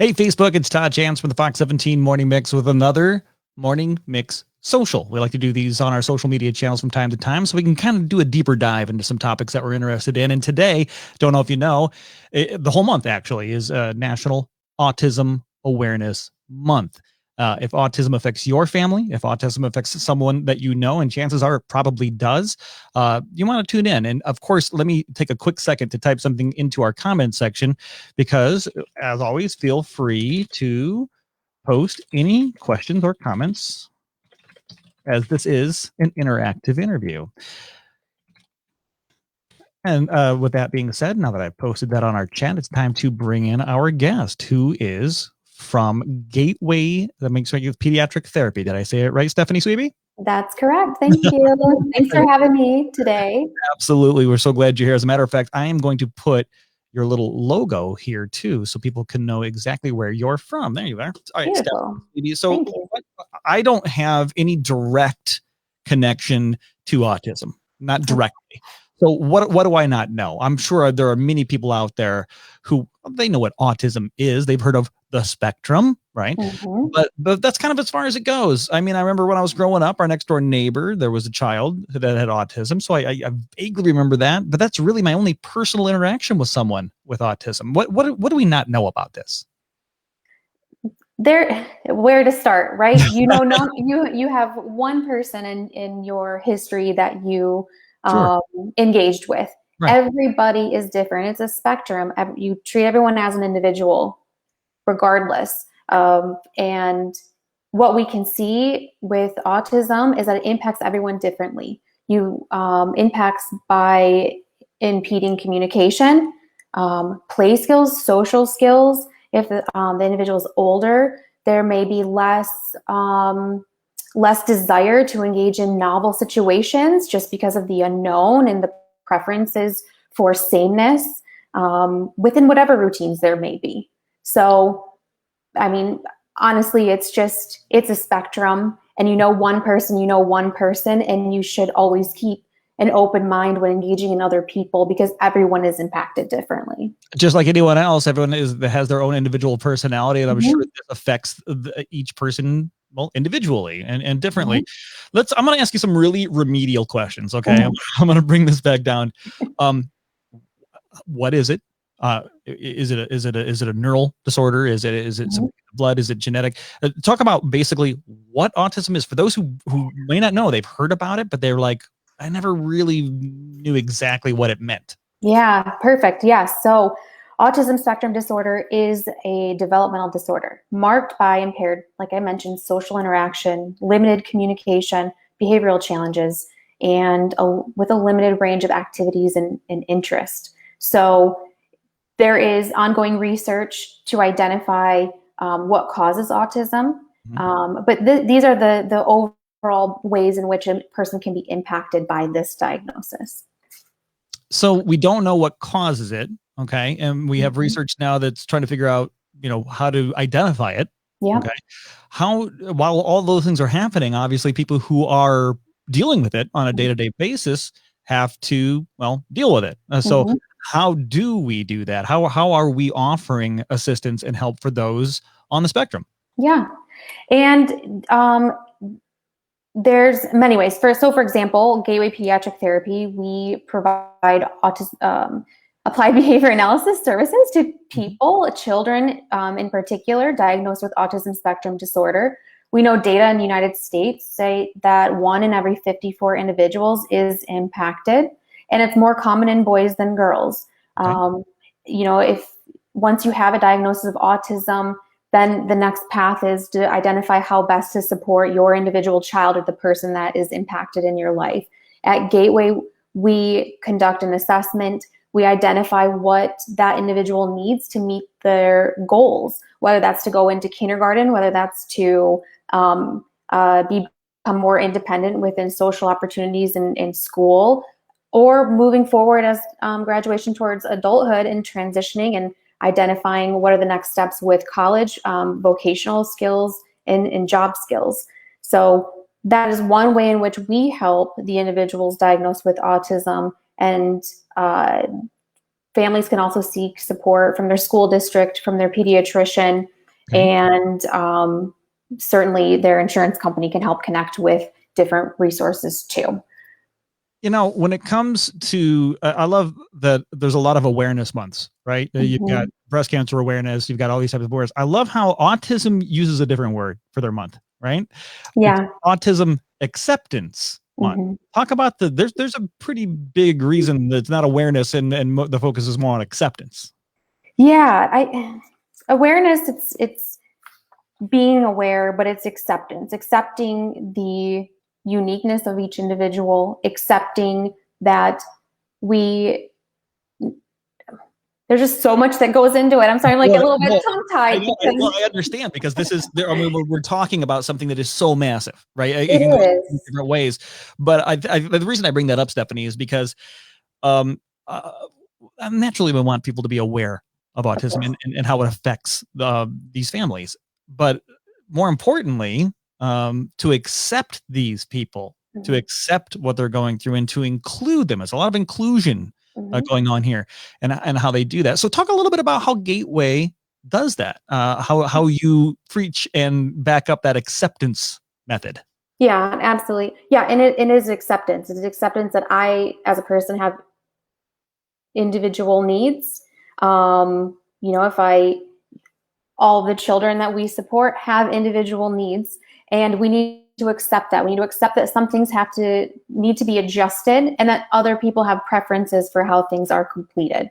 Hey, Facebook, it's Todd Chance from the Fox 17 Morning Mix with another Morning Mix Social. We like to do these on our social media channels from time to time so we can kind of do a deeper dive into some topics that we're interested in. And today, don't know if you know, the whole month actually is National Autism Awareness Month. If autism affects your family, if autism affects someone that you know, and chances are it probably does, you want to tune in. And of course, let me take a quick second to type something into our comment section because, as always, feel free to post any questions or comments as this is an interactive interview. And with that being said, now that I've posted that on our chat, it's time to bring in our guest, who is from Gateway Pediatric Therapy. Did I say it right, Stephanie Sweebe? That's correct. Thank you. Thanks for having me today. Absolutely. We're so glad you're here. As a matter of fact, I am going to put your little logo here too, so people can know exactly where you're from. There you are. All right, Stephanie. So I don't have any direct connection to autism, not directly. So what do I not know? I'm sure there are many people out there who they know what autism is. They've heard of the spectrum, right? Mm-hmm. But that's kind of as far as it goes. I mean, I remember when I was growing up, our next door neighbor, there was a child that had autism. So I vaguely remember that, but that's really my only personal interaction with someone with autism. What do we not know about this? Where to start, right? You know, you have one person in your history that you engaged with. Right. Everybody is different. It's a spectrum. You treat everyone as an individual, regardless. And what we can see with autism is that it impacts everyone differently. You impacts by impeding communication, play skills, social skills. If the individual is older, there may be less desire to engage in novel situations just because of the unknown and the preferences for sameness within whatever routines there may be. So, I mean, honestly, it's a spectrum, and you know one person, and you should always keep an open mind when engaging in other people because everyone is impacted differently. Just like anyone else, everyone has their own individual personality, and I'm sure this affects each person individually and differently. I'm going to ask you some really remedial questions. Okay. I'm going to bring this back down. What is it? Is it a neural disorder? Is it some blood? Is it genetic? Talk about basically what autism is for those who may not know. They've heard about it, but they're like, I never really knew exactly what it meant. Yeah, perfect. Yeah. So autism spectrum disorder is a developmental disorder marked by impaired, like I mentioned, social interaction, limited communication, behavioral challenges, and with a limited range of activities and interest. So there is ongoing research to identify what causes autism, but these are the overall ways in which a person can be impacted by this diagnosis. So we don't know what causes it, okay? And we have research now that's trying to figure out, how to identify it. Yeah. Okay. While all those things are happening, obviously people who are dealing with it on a day-to-day basis have to, deal with it. So how do we do that? How are we offering assistance and help for those on the spectrum? Yeah. And there's many ways. For example, Gateway Pediatric Therapy, we provide applied behavior analysis services to people, children in particular, diagnosed with autism spectrum disorder. We know data in the United States say that 1 in every 54 individuals is impacted, and it's more common in boys than girls. Okay. If once you have a diagnosis of autism, then the next path is to identify how best to support your individual child or the person that is impacted in your life. At Gateway, we conduct an assessment. We identify what that individual needs to meet their goals, whether that's to go into kindergarten, whether that's to become more independent within social opportunities in school, or moving forward as graduation towards adulthood and transitioning and identifying what are the next steps with college, vocational skills, and job skills. So that is one way in which we help the individuals diagnosed with autism and families can also seek support from their school district, from their pediatrician, and certainly their insurance company can help connect with different resources too. You know, when it comes to, I love that there's a lot of awareness months, right? You've got breast cancer awareness, you've got all these types of awareness. I love how autism uses a different word for their month, right? Yeah. It's Autism Acceptance Month. Talk about there's a pretty big reason that it's not awareness and the focus is more on acceptance. Yeah, awareness, it's being aware, but it's acceptance, accepting the uniqueness of each individual, accepting that there's just so much that goes into it. I'm sorry, I'm like a little bit tongue-tied. I understand, because this is, I mean, we're talking about something that is so massive, right? It can go is. in different ways. But the reason I bring that up, Stephanie, is because naturally we want people to be aware of autism and how it affects these families. But more importantly, to accept these people, to accept what they're going through, and to include them. It's a lot of inclusion going on here, and how they do that. So talk a little bit about how Gateway does that, how you preach and back up that acceptance method. Yeah, absolutely. Yeah, and it is acceptance. It's acceptance that I, as a person, have individual needs. If all the children that we support have individual needs, and we need to accept that. We need to accept that some things need to be adjusted, and that other people have preferences for how things are completed.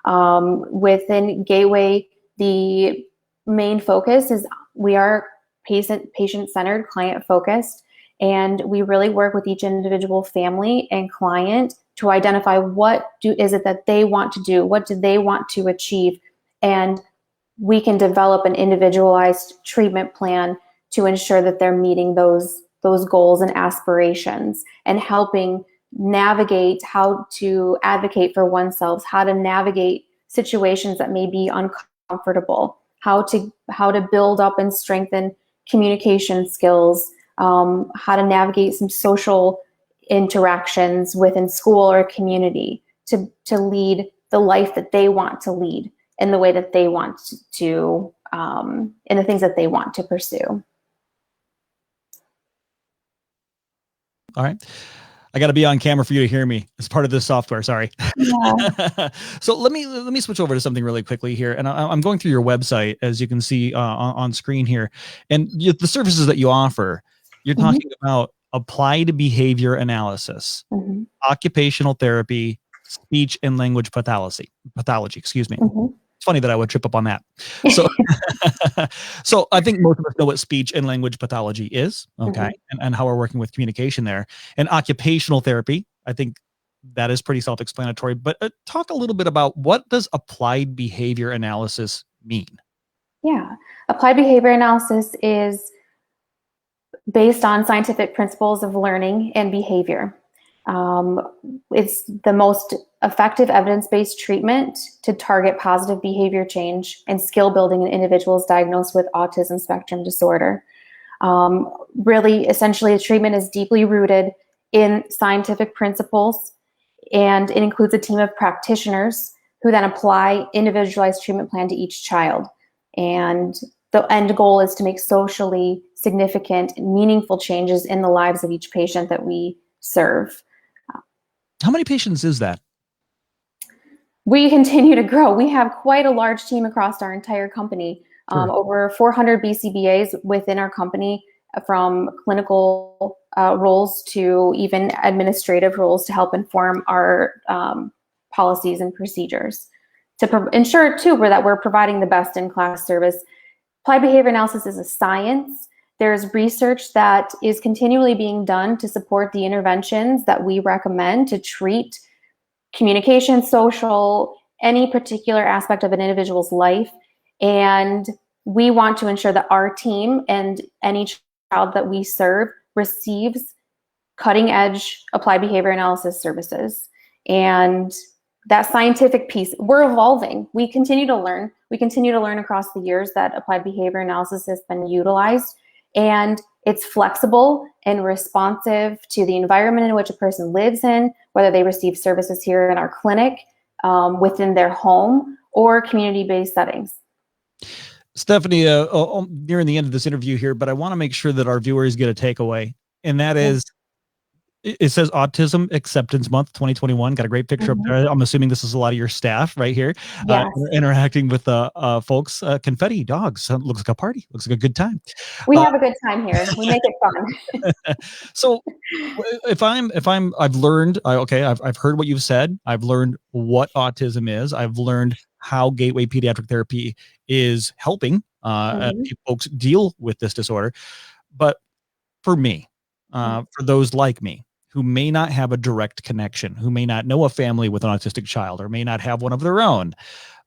Within Gateway, the main focus is we are patient-centered, client-focused, and we really work with each individual family and client to identify what is it that they want to do, what do they want to achieve, and we can develop an individualized treatment plan to ensure that they're meeting those goals and aspirations, and helping navigate how to advocate for oneself, how to navigate situations that may be uncomfortable, how to build up and strengthen communication skills, how to navigate some social interactions within school or community to lead the life that they want to lead in the way that they want to, in the things that they want to pursue. All right. I got to be on camera for you to hear me. It's part of this software. Sorry. Yeah. So let me switch over to something really quickly here. And I'm going through your website, as you can see on screen here, and the services that you offer. You're talking about applied behavior analysis, occupational therapy, speech and language pathology. Excuse me. It's funny that I would trip up on that. So, so I think most of us know what speech and language pathology is, okay, and how we're working with communication there. And occupational therapy, I think that is pretty self-explanatory. But talk a little bit about, what does applied behavior analysis mean? Yeah, applied behavior analysis is based on scientific principles of learning and behavior. It's the most effective evidence-based treatment to target positive behavior change and skill building in individuals diagnosed with autism spectrum disorder. Really, essentially, the treatment is deeply rooted in scientific principles, and it includes a team of practitioners who then apply individualized treatment plan to each child. And the end goal is to make socially significant and meaningful changes in the lives of each patient that we serve. How many patients is that? We continue to grow. We have quite a large team across our entire company, over 400 BCBAs within our company, from clinical roles to even administrative roles to help inform our policies and procedures, to ensure too that we're providing the best in class service. Applied behavior analysis is a science. There's research that is continually being done to support the interventions that we recommend to treat communication, social, any particular aspect of an individual's life. And we want to ensure that our team and any child that we serve receives cutting edge applied behavior analysis services. And that scientific piece, we're evolving. We continue to learn. We continue to learn across the years that applied behavior analysis has been utilized, and it's flexible and responsive to the environment in which a person lives in, whether they receive services here in our clinic within their home or community-based settings. Stephanie, nearing the end of this interview here, but I want to make sure that our viewers get a takeaway, and that is, it says Autism Acceptance Month 2021. Got a great picture up there. I'm assuming this is a lot of your staff right here, Yes. interacting with folks. Confetti, dogs. Looks like a party. Looks like a good time. We have a good time here. We make it fun. So I've learned, I've heard what you've said. I've learned what autism is. I've learned how Gateway Pediatric Therapy is helping folks deal with this disorder. But for me, for those like me, who may not have a direct connection, who may not know a family with an autistic child, or may not have one of their own,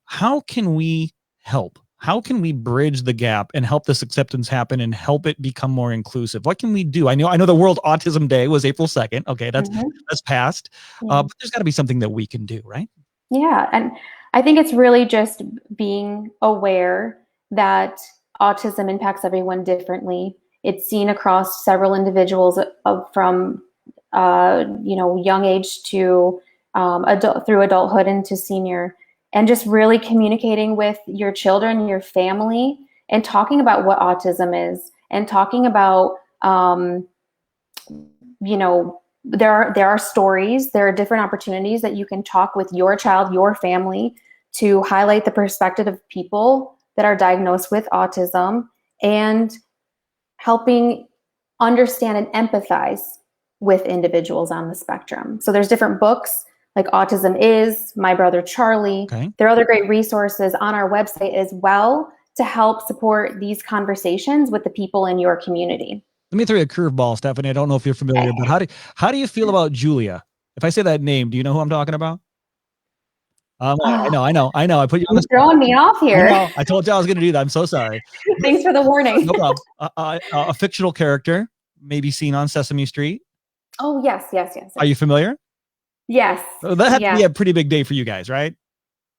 how can we help? How can we bridge the gap and help this acceptance happen and help it become more inclusive? What can we do? I know the World Autism Day was April 2nd. Okay, that's passed. But there's got to be something that we can do, right? Yeah, and I think it's really just being aware that autism impacts everyone differently. It's seen across several individuals from young age to through adulthood into senior, and just really communicating with your children, your family, and talking about what autism is, and talking about there are stories, there are different opportunities that you can talk with your child, your family, to highlight the perspective of people that are diagnosed with autism, and helping understand and empathize with individuals on the spectrum. So there's different books like Autism Is, My Brother Charlie. Okay. There are other great resources on our website as well to help support these conversations with the people in your community. Let me throw you a curveball, Stephanie. I don't know if you're familiar, but how do you feel about Julia? If I say that name, do you know who I'm talking about? I know. I put you on the spot. Throwing me off here. I told you I was going to do that. I'm so sorry. Thanks for the warning. No problem. A fictional character, maybe seen on Sesame Street. Oh, yes. Are you familiar? Yes. So that had to be a pretty big day for you guys, right?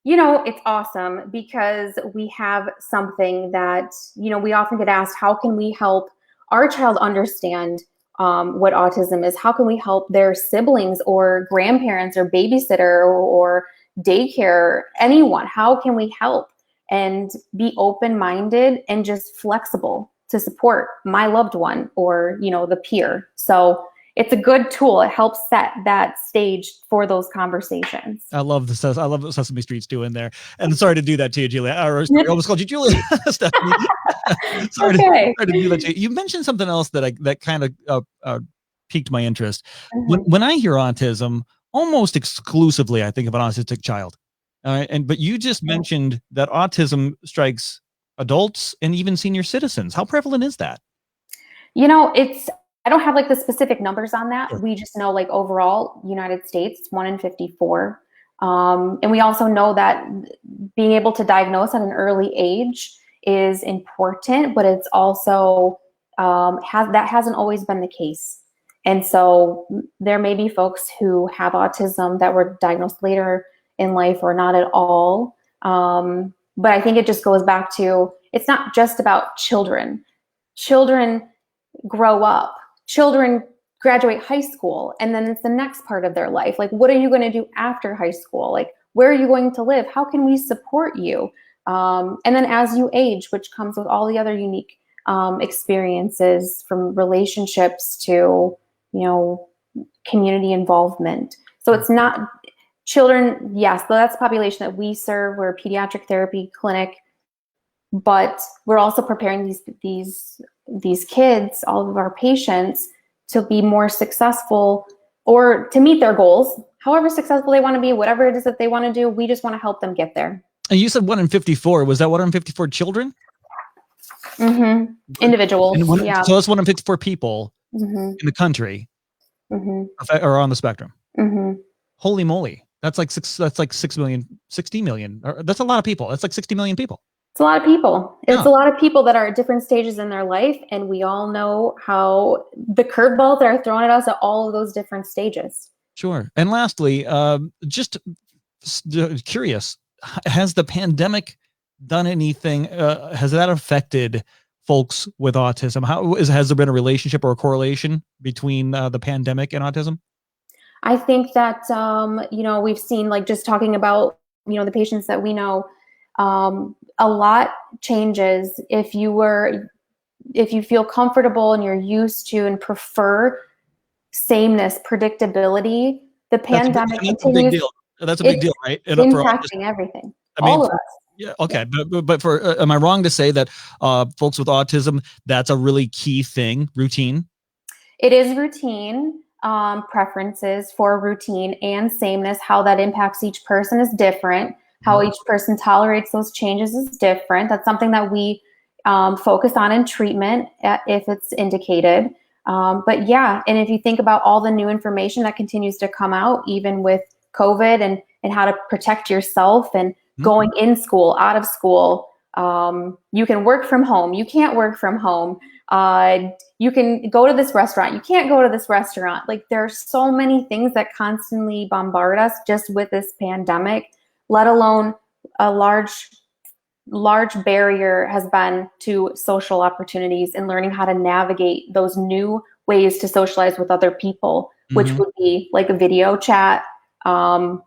It's awesome because we have something that, we often get asked, how can we help our child understand what autism is? How can we help their siblings or grandparents or babysitter or daycare, anyone? How can we help? And be open-minded and just flexible to support my loved one or, the peer. So it's a good tool. It helps set that stage for those conversations. I love what Sesame Street's doing there. And sorry to do that to you, Julia. I almost called you Julia. Stephanie. sorry to do that to you. You mentioned something else that kind of piqued my interest. When I hear autism, almost exclusively I think of an autistic child. But you just mentioned that autism strikes adults and even senior citizens. How prevalent is that? I don't have the specific numbers on that. Sure. We just know overall United States, 1 in 54. And we also know that being able to diagnose at an early age is important, but it's also that hasn't always been the case. And so there may be folks who have autism that were diagnosed later in life or not at all. But I think it just goes back to, it's not just about children. Children grow up. Children graduate high school, and then it's the next part of their life. What are you going to do after high school? Where are you going to live? How can we support you? And then as you age, which comes with all the other unique experiences, from relationships to, community involvement. So it's not children. Yes, that's the population that we serve. We're a pediatric therapy clinic, but we're also preparing these kids, all of our patients, to be more successful or to meet their goals, however successful they want to be, whatever it is that they want to do. We just want to help them get there. And you said 1 in 54. Was that 1 in 54 children? Individuals. Yeah. So that's 1 in 54 people in the country or on the spectrum. Holy moly. That's like 6 million, 60 million. That's a lot of people. That's like 60 million people. It's a lot of people. It's a lot of people that are at different stages in their life. And we all know how the curveballs that are thrown at us at all of those different stages. Sure. And lastly, just curious, has the pandemic done anything? Has that affected folks with autism? Has there been a relationship or a correlation between the pandemic and autism? I think that, we've seen, like, just talking about, the patients that we know, a lot changes if you feel comfortable and you're used to and prefer sameness, predictability. The pandemic That's a big continues. deal. That's a big It's deal, right? And for impacting everything. I mean, All of us. yeah, okay, but for am I wrong to say that folks with autism, that's a really key thing, routine? It is routine. Preferences for routine and sameness, how that impacts each person is different. How each person tolerates those changes is different. That's something that we focus on in treatment if it's indicated. But yeah, and if you think about all the new information that continues to come out, even with COVID and how to protect yourself and going in school, out of school, you can work from home, you can't work from home. You can go to this restaurant, you can't go to this restaurant. Like, there are so many things that constantly bombard us just with this pandemic, let alone a large barrier has been to social opportunities and learning how to navigate those new ways to socialize with other people, which would be like a video chat, I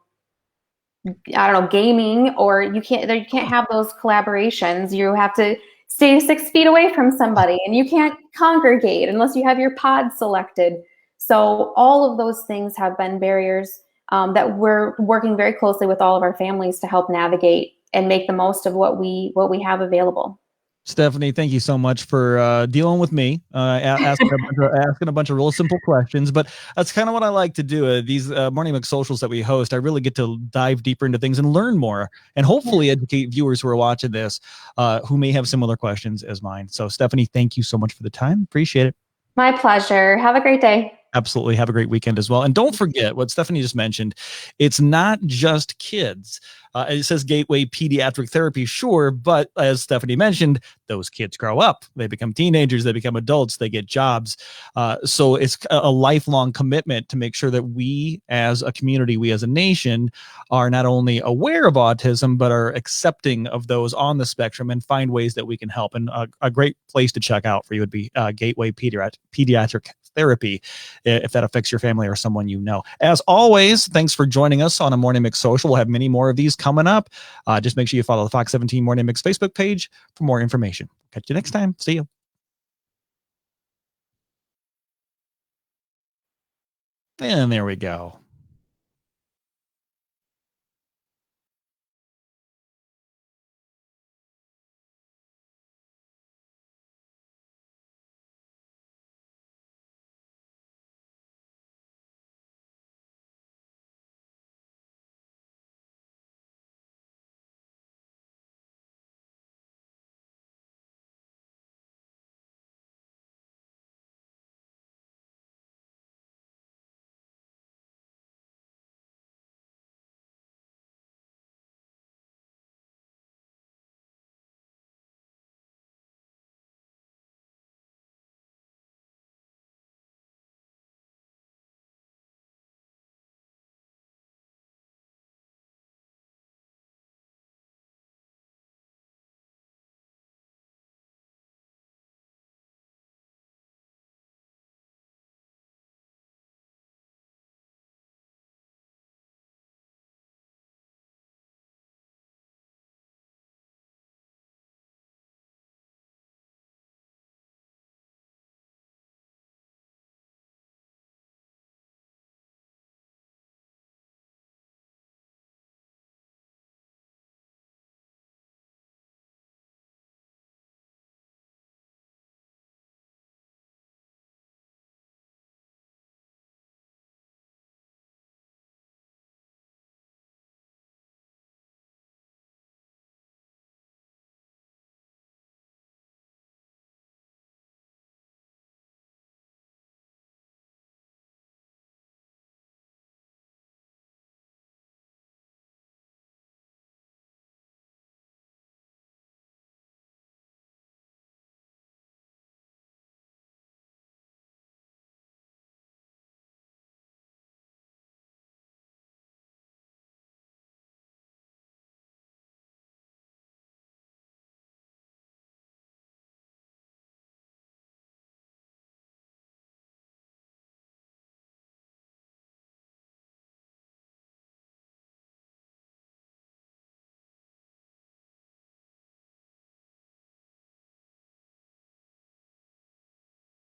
don't know, gaming, or you can't have those collaborations. You have to stay 6 feet away from somebody, and you can't congregate unless you have your pod selected. So all of those things have been barriers that we're working very closely with all of our families to help navigate and make the most of what we have available. Stephanie, thank you so much for dealing with me, asking a bunch of real simple questions. But that's kind of what I like to do. These morning mix socials that we host, I really get to dive deeper into things and learn more, and hopefully educate viewers who are watching this who may have similar questions as mine. So, Stephanie, thank you so much for the time. Appreciate it. My pleasure. Have a great day. Absolutely. Have a great weekend as well. And don't forget what Stephanie just mentioned. It's not just kids. It says Gateway Pediatric Therapy, sure, but as Stephanie mentioned, those kids grow up. They become teenagers. They become adults. They get jobs. So it's a lifelong commitment to make sure that we as a community, we as a nation, are not only aware of autism, but are accepting of those on the spectrum and find ways that we can help. And a great place to check out for you would be Gateway Pediatric Therapy, if that affects your family or someone you know. As always, thanks for joining us on a Morning Mix Social. We'll have many more of these coming up. Just make sure you follow the Fox 17 Morning Mix Facebook page for more information. Catch you next time. See you. And there we go.